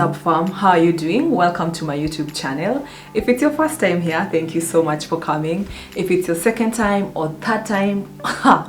up, fam? How are you doing? Welcome to my YouTube channel. If it's your first time here, thank you so much for coming. If it's your second time or third time,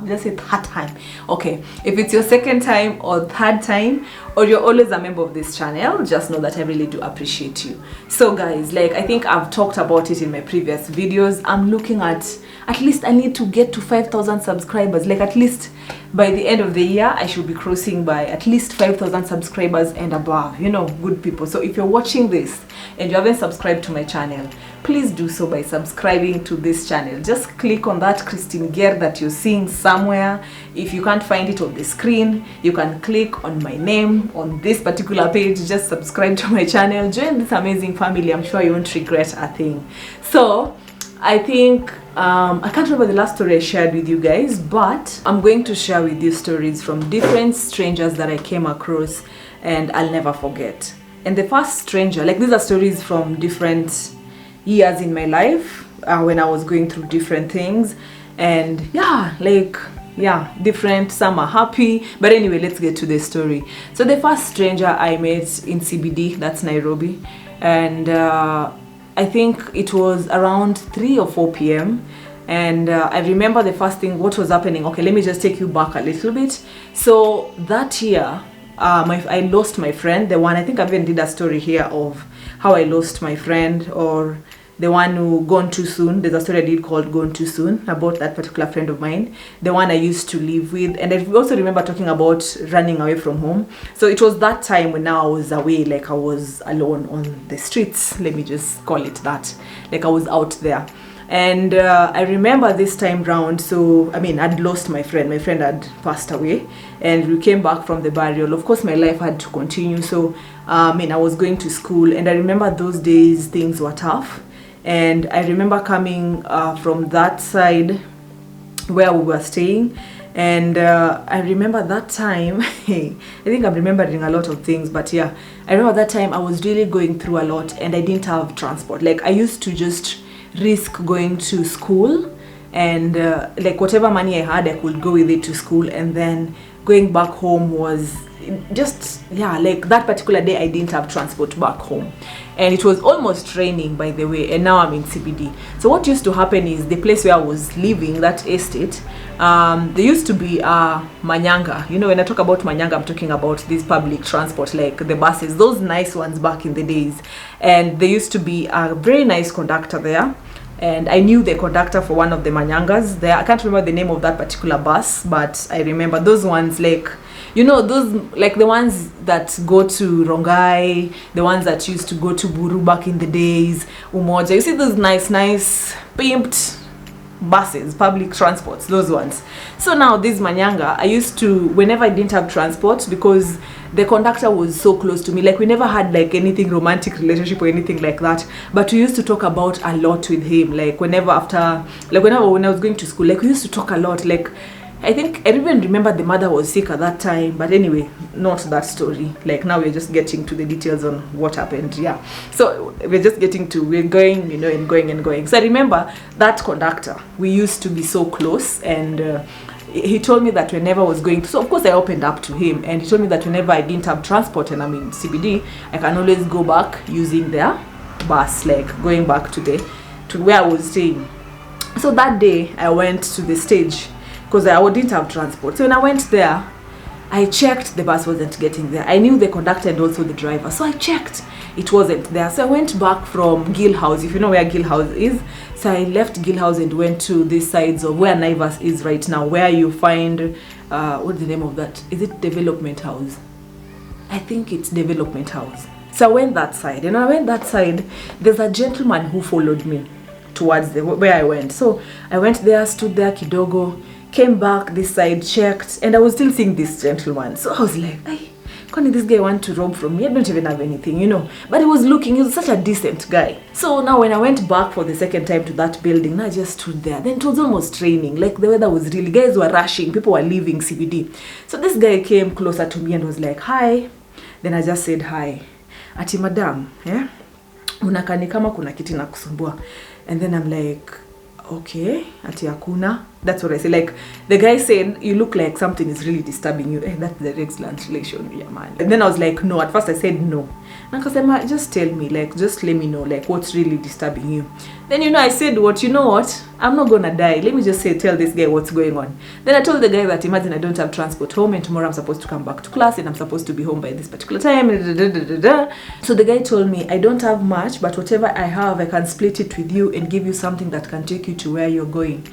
just say third time. Okay, if it's your second time or third time, or you're always a member of this channel, just know that I really do appreciate you. So guys, like I think I've talked about it in my previous videos, I'm looking at least I need to get to 5,000 subscribers. Like at least by the end of the year, I should be crossing by at least 5,000 subscribers and above, you know, good people. So if you're watching this and you haven't subscribed to my channel, please do so by subscribing to this channel. Just click on that Christine GER that you're seeing somewhere. If you can't find it on the screen, you can click on my name on this particular page. Just subscribe to my channel. Join this amazing family. I'm sure you won't regret a thing. So I think I can't remember the last story I shared with you guys, but I'm going to share with you stories from different strangers that I came across and I'll never forget. And the first stranger, like these are stories from different years in my life when I was going through different things, and different, some are happy, but anyway, let's get to the story. So the first stranger I met in CBD, that's Nairobi, and I think it was around 3 or 4 p.m. and I remember the first thing, what was happening. Okay, let me just take you back a little bit. So that year, I lost my friend, the one, I think I even did a story here of how I lost my friend, or the one who gone too soon. There's a story I did called Gone Too Soon about that particular friend of mine, the one I used to live with. And I also remember talking about running away from home. So it was that time when now I was away, like I was alone on the streets, let me just call it that, like I was out there. And I remember this time round, so I mean, I'd lost my friend had passed away, and we came back from the burial. Of course my life had to continue, so I was going to school, and I remember those days things were tough. And I remember coming from that side where we were staying, and I remember that time I think I'm remembering a lot of things, but yeah, I remember that time I was really going through a lot, and I didn't have transport. Like I used to just risk going to school, and like whatever money I had, I could go with it to school, and then going back home was just, yeah, like that particular day I didn't have transport back home, and it was almost raining, by the way, and now I'm in CBD. So what used to happen is the place where I was living, that estate, there used to be a manyanga. You know, when I talk about manyanga, I'm talking about this public transport, like the buses, those nice ones back in the days. And there used to be a very nice conductor there, and I knew the conductor for one of the manyangas there. I can't remember the name of that particular bus, but I remember those ones, like, you know, those like the ones that go to Rongai, the ones that used to go to Buru back in the days, Umoja. You see those nice pimped buses, public transports, those ones. So now this manyanga, I used to, whenever I didn't have transport, because the conductor was so close to me, like we never had like anything romantic relationship or anything like that, but we used to talk about a lot with him. Like when I was going to school, like we used to talk a lot. Like I think I even remember the mother was sick at that time, but anyway, not that story. Like now we're just getting to the details on what happened. Yeah, so we're going, you know, and going. So I remember that conductor, we used to be so close, and he told me that whenever I was going, so of course I opened up to him, and he told me that whenever I didn't have transport and I'm in CBD, I can always go back using their bus, like going back to where I was staying. So that day I went to the stage, because I didn't have transport. So when I went there, I checked, the bus wasn't getting there. I knew the conductor and also the driver, so I checked, it wasn't there. So I went back from Gill House, if you know where Gill House is. So I left Gill House and went to these sides of where Naivas is right now, where you find, what's the name of that? Is it Development House? I think it's Development House. So I went that side, and when I went that side, there's a gentleman who followed me towards where I went. So I went there, stood there kidogo, came back this side, checked, and I was still seeing this gentleman. So I was like, hey, can this guy want to rob from me? I don't even have anything, you know. But he was such a decent guy. So now when I went back for the second time to that building, I just stood there. Then it was almost raining, like the weather was really, guys were rushing, people were leaving CBD. So this guy came closer to me and was like, hi. Then I just said, hi. Ati madam, unakani kama kuna kiti na kusumbua. And then I'm like, okay, ati hakuna. That's what I say. Like, the guy said, you look like something is really disturbing you. That's the direct translation, yeah, man. And then I was like, no. At first I said no. Nakasema, just tell me, like, just let me know, like, what's really disturbing you. Then, I said, you know what? I'm not gonna die. Let me just tell this guy what's going on. Then I told the guy that, imagine I don't have transport home, and tomorrow I'm supposed to come back to class, and I'm supposed to be home by this particular time. So the guy told me, I don't have much, but whatever I have, I can split it with you and give you something that can take you to where you're going.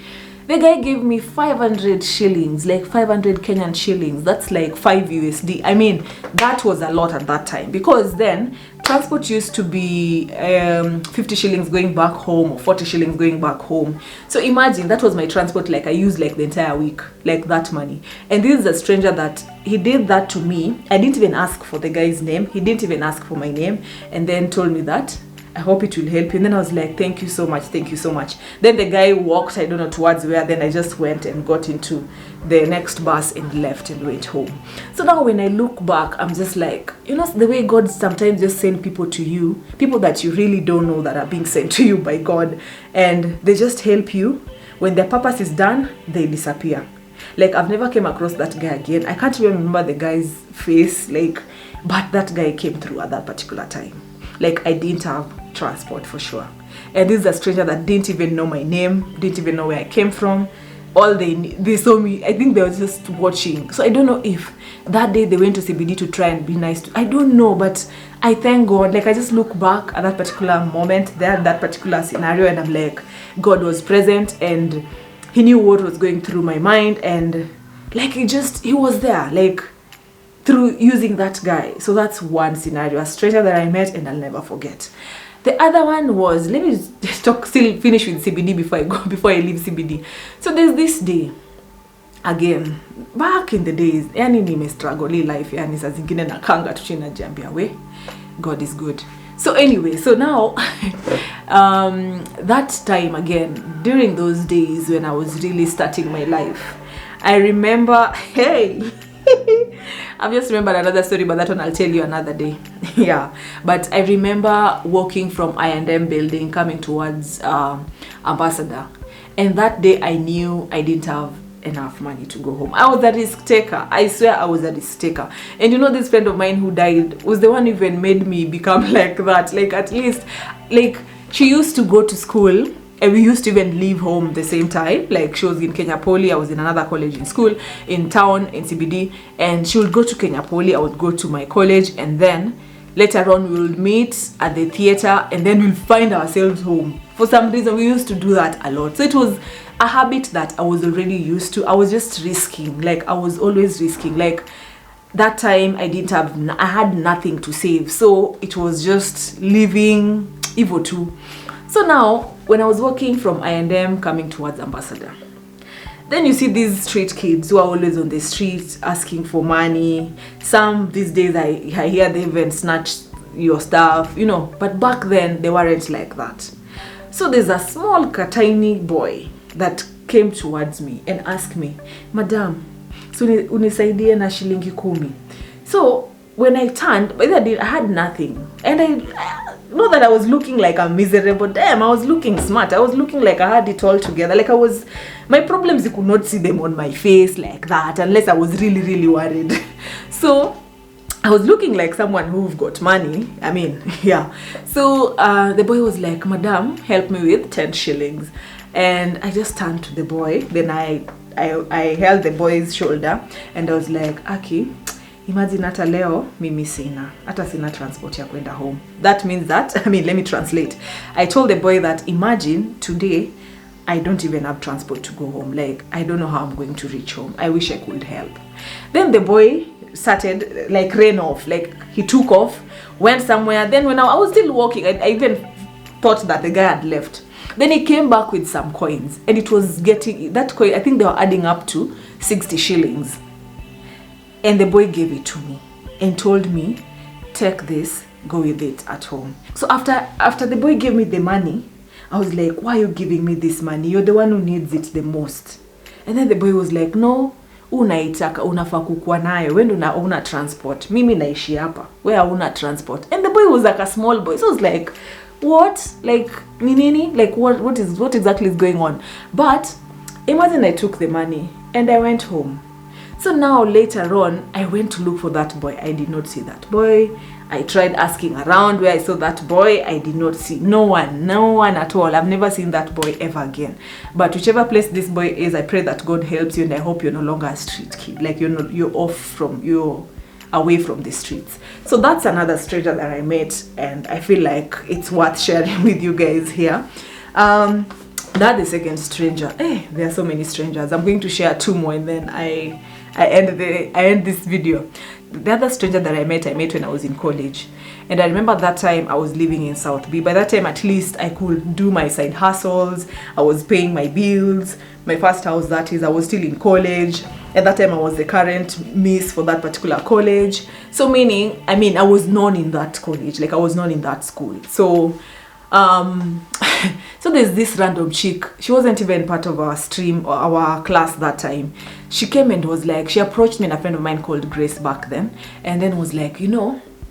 The guy gave me 500 shillings, like 500 Kenyan shillings. That's like 5 USD. I mean, that was a lot at that time, because then transport used to be 50 shillings going back home, or 40 shillings going back home. So imagine, that was my transport. Like, I used like the entire week, like that money. And this is a stranger that he did that to me. I didn't even ask for the guy's name. He didn't even ask for my name, and then told me that I hope it will help you. And then I was like, thank you so much, thank you so much. Then the guy walked, I don't know towards where. Then I just went and got into the next bus and left and went home. So now when I look back, I'm just like, the way God sometimes just send people to you, people that you really don't know that are being sent to you by God, and they just help you. When their purpose is done, they disappear. Like, I've never came across that guy again. I can't even remember the guy's face, like, but that guy came through at that particular time. Like, I didn't have transport for sure. And this is a stranger that didn't even know my name, didn't even know where I came from. All they saw me, I think they were just watching. So I don't know if that day they went to CBD to try and be nice to, I don't know, but I thank God. Like, I just look back at that particular moment there, that particular scenario, and I'm like, God was present and he knew what was going through my mind, and like, he was there, like, through using that guy. So that's one scenario, a stranger that I met and I'll never forget. The other one was, let me still finish with CBD before I leave CBD. So there's this day, again, back in the days, yani nime struggle life, yani saa zingine nakanga tu chini najiambia we, God is good. So anyway, so now, that time again, during those days when I was really starting my life, I remember, hey, I've just remembered another story, but that one I'll tell you another day. Yeah, but I remember walking from I&M building coming towards Ambassador, and that day I knew I didn't have enough money to go home. I was a risk taker. I swear I was a risk taker. And this friend of mine who died was the one who even made me become like that. Like, at least, like, she used to go to school, and we used to even leave home the same time. Like, she was in Kenya Poly, I was in another college in school, in town, in CBD, and she would go to Kenya Poly, I would go to my college, and then later on we would meet at the theater, and then we'll find ourselves home. For some reason, we used to do that a lot. So it was a habit that I was already used to. I was just risking. Like, I was always risking. Like, that time I had nothing to save. So it was just living evil too. So now, when I was walking from I&M coming towards Ambassador, then you see these street kids who are always on the streets asking for money. Some these days I hear they even snatch your stuff, but back then they weren't like that. So there's a small tiny boy that came towards me and asked me, Madam, so unisaidie na shilingi 10. So when I turned, I had nothing, and I not that I was looking like a miserable, damn, I was looking smart. I was looking like I had it all together. Like, my problems, you could not see them on my face like that, unless I was really, really worried. So I was looking like someone who've got money. I mean, yeah. So the boy was like, Madam, help me with 10 shillings. And I just turned to the boy. Then I held the boy's shoulder, and I was like, Aki, imagine hata leo mimi sina transport ya kwenda home. That means that, let me translate. I told the boy that, imagine today I don't even have transport to go home. Like, I don't know how I'm going to reach home. I wish I could help. Then the boy started, like, ran off. Like, he took off, went somewhere. Then when I was still walking, I even thought that the guy had left. Then he came back with some coins, and it was getting, that coin, I think they were adding up to 60 shillings. And the boy gave it to me and told me, take this, go with it at home. So after the boy gave me the money, I was like, why are you giving me this money? You're the one who needs it the most. And then the boy was like, no, unaitaka, unafaa kukuwa nayo, wewe ndo una transport. Mimi naishi hapa, wewe hauna transport. And the boy was like a small boy. So I was like, what, like nini, like what exactly is going on? But imagine I took the money and I went home. So now later on, I went to look for that boy. I did not see that boy. I tried asking around where I saw that boy. I did not see no one at all. I've never seen that boy ever again. But whichever place this boy is, I pray that God helps you, and I hope you're no longer a street kid. Like you're away from the streets. So that's another stranger that I met, and I feel like it's worth sharing with you guys here. That's the second stranger. There are so many strangers. I'm going to share 2 more, and then I end this video. The other stranger that I met when I was in college, and I remember that time I was living in South B. By that time, at least I could do my side hustles. I was paying my bills. My first house, that is, I was still in college. At that time, I was the current miss for that particular college. So meaning, I was known in that college, like I was known in that school. So so there's this random chick. She wasn't even part of our stream or our class that time. She came and was like, she approached me and a friend of mine called Grace back then, and then was like,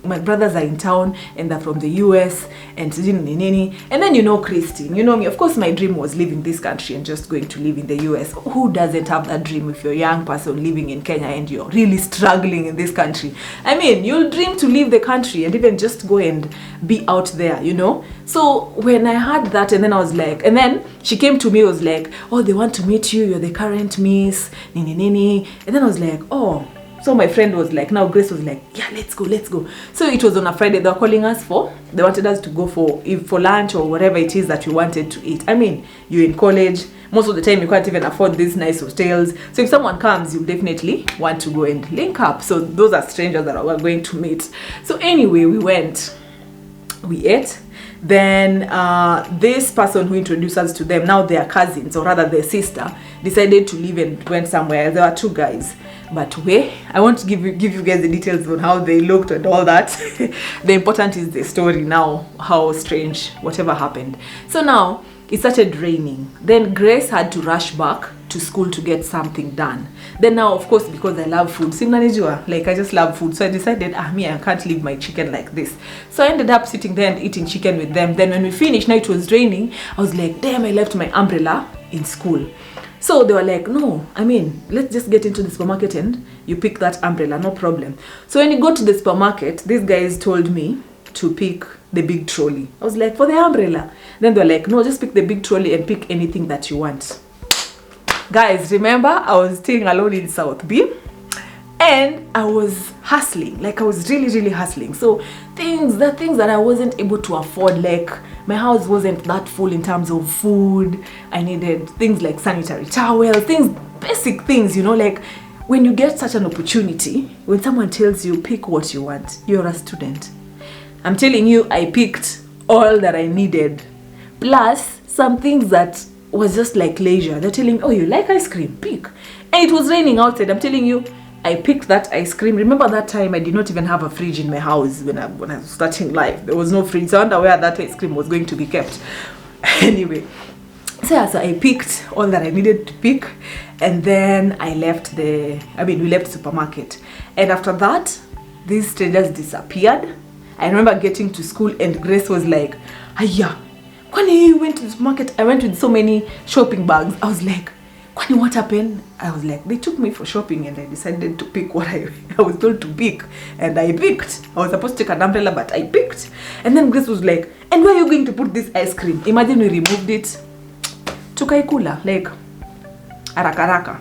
my brothers are in town and they're from the US and then Christine, me, of course my dream was leaving this country and just going to live in the US. Who doesn't have that dream if you're a young person living in Kenya and you're really struggling in this country? You'll dream to leave the country and even just go and be out there, So when I heard that, and then I was like, and then she came to me, was like, oh, they want to meet you, you're the current miss, and then I was like, oh. So my friend was like, now Grace was like, yeah, let's go. So it was on a Friday. They were calling us they wanted us to go for lunch or whatever it is that we wanted to eat. You're in college. Most of the time you can't even afford these nice hotels. So if someone comes, you'll definitely want to go and link up. So those are strangers that we're going to meet. So anyway, we went, we ate. Then this person who introduced us to them, now their cousins, or rather their sister, decided to leave and went somewhere. There were 2 guys. But I want to give you guys the details on how they looked and all that. The important is the story now, how strange, whatever happened. So now, it started raining. Then Grace had to rush back to school to get something done. Then now, of course, because I love food, I just love food. So I decided, I can't leave my chicken like this. So I ended up sitting there and eating chicken with them. Then when we finished, now it was raining. I was like, damn, I left my umbrella in school. So they were like, no, let's just get into the supermarket and you pick that umbrella, no problem. So when you go to the supermarket, these guys told me to pick the big trolley. I was like, for the umbrella. Then they were like, no, just pick the big trolley and pick anything that you want. Guys, remember, I was staying alone in South B. And I was hustling, I was really, really hustling. So the things that I wasn't able to afford, like my house wasn't that full in terms of food. I needed things like sanitary towels, basic things, like when you get such an opportunity, when someone tells you pick what you want, you're a student. I'm telling you, I picked all that I needed, plus some things that was just like leisure. They're telling me, oh, you like ice cream, pick. And it was raining outside. I'm telling you, I picked that ice cream. Remember that time I did not even have a fridge in my house when I was starting life. There was no fridge. So I wonder where that ice cream was going to be kept. Anyway, so I picked all that I needed to pick, and then we left the supermarket. And after that, these strangers disappeared. I remember getting to school and Grace was like, Aya, when you went to the supermarket, I went with so many shopping bags. I was like, what happened? I was like, they took me for shopping and I decided to pick what I was told to pick. And I picked. I was supposed to take an umbrella, but I picked. And then Grace was like, and where are you going to put this ice cream? Imagine we removed it. Tukaikula, like, haraka.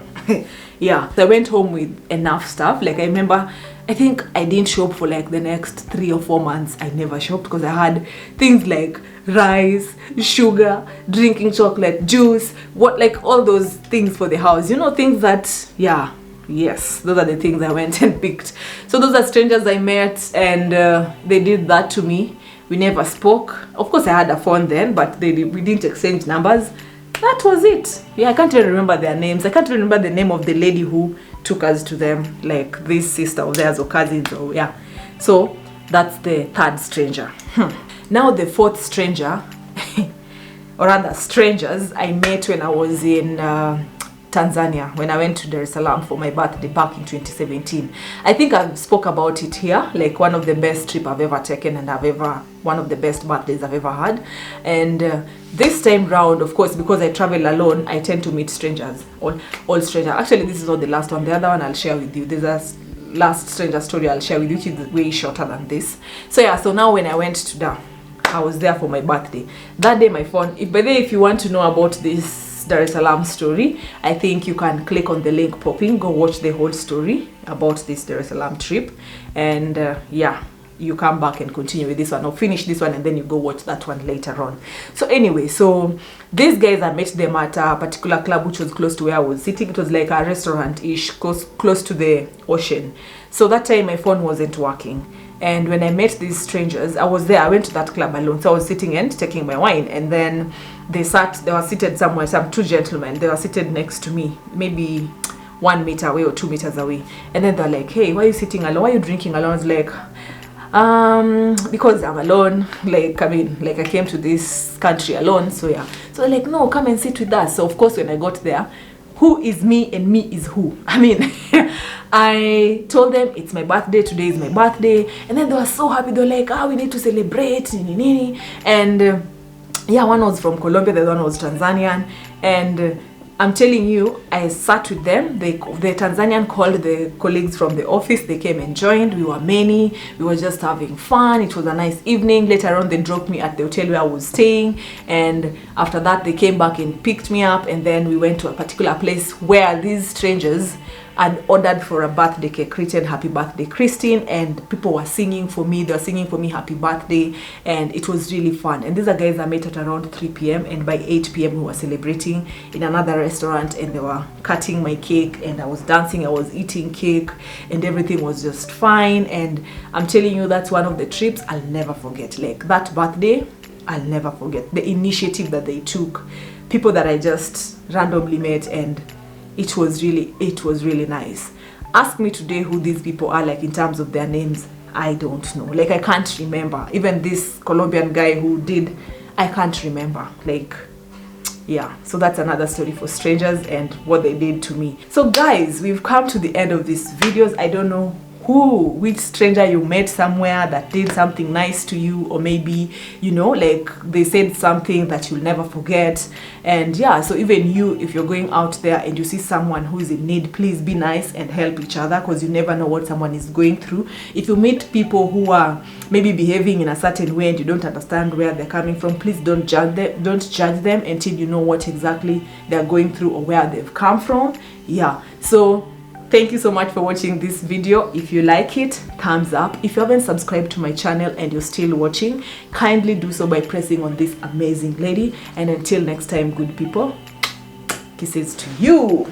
Yeah, so I went home with enough stuff. I remember, I think I didn't shop for the next 3 or 4 months. I never shopped because I had things like rice, sugar, drinking chocolate, juice, all those things for the house. Things that, yes, those are the things I went and picked. So those are strangers I met, and they did that to me. We never spoke. Of course, I had a phone then, but we didn't exchange numbers. That was it. Yeah, I can't even remember their names. I can't even remember the name of the lady who took us to them, this sister of theirs or cousins, or yeah. So that's the third stranger. Now the fourth stranger, or rather strangers, I met when I was in Tanzania, when I went to Dar es Salaam for my birthday back in 2017. I think I spoke about it here, like one of the best trip I've ever taken, and one of the best birthdays I've ever had. And this time round, of course, because I travel alone, I tend to meet strangers, all strangers. Actually, this is not the last one. The other one I'll share with you. There's a last stranger story I'll share with you, which is way shorter than this. So yeah, so now when I went to Dar, I was there for my birthday. That day, my phone, if you want to know about this Dar es Salaam story, I think you can click on the link popping, go watch the whole story about this Dar es Salaam trip, and yeah, you come back and continue with this one, or finish this one and then you go watch that one later on. So anyway, so these guys, I met them at a particular club which was close to where I was sitting. It was like a restaurant-ish, close to the ocean. So that time my phone wasn't working, and when I met these strangers, I was there. I went to that club alone, so I was sitting and taking my wine, and then they were seated somewhere, some two gentlemen, they were seated next to me, maybe 1 meter away or 2 meters away, and then they're like, hey, why are you sitting alone, why are you drinking alone? I was like, because I'm alone, like, I mean, like, I came to this country alone, so yeah. So they're like, no, come and sit with us. So of course, when I got there, who is me and me is who? I mean, I told them it's my birthday, today is my birthday, and then they were so happy. They were like, we need to celebrate, and yeah, one was from Colombia, the other one was Tanzanian, and I'm telling you, I sat with them. The Tanzanian called the colleagues from the office. They came and joined. We were many. We were just having fun. It was a nice evening. Later on, they dropped me at the hotel where I was staying. And after that, they came back and picked me up. And then we went to a particular place where these strangers had ordered for a birthday cake, written "Happy Birthday, Christine," and people were singing for me. They were singing for me "Happy Birthday," and it was really fun. And these are guys I met at around 3 p.m. and by 8 p.m. we were celebrating in another restaurant, and they were cutting my cake, and I was dancing, I was eating cake, and everything was just fine. And I'm telling you, that's one of the trips I'll never forget. Like, that birthday, I'll never forget the initiative that they took, people that I just randomly met, and it was really nice. Ask me today who these people are, like, in terms of their names, I don't know. Like, I can't remember. Even this Colombian guy who did, I can't remember. Like, yeah, so that's another story for strangers and what they did to me. So guys, we've come to the end of these videos. I don't know which stranger you met somewhere that did something nice to you, or maybe, you know, like, they said something that you'll never forget. And yeah, so even you, if you're going out there and you see someone who's in need, please be nice and help each other, because you never know what someone is going through. If you meet people who are maybe behaving in a certain way and you don't understand where they're coming from, please don't judge them until you know what exactly they're going through or where they've come from. Yeah, so thank you so much for watching this video. If you like it, thumbs up. If you haven't subscribed to my channel and you're still watching, kindly do so by pressing on this amazing lady. And until next time, good people, kisses to you.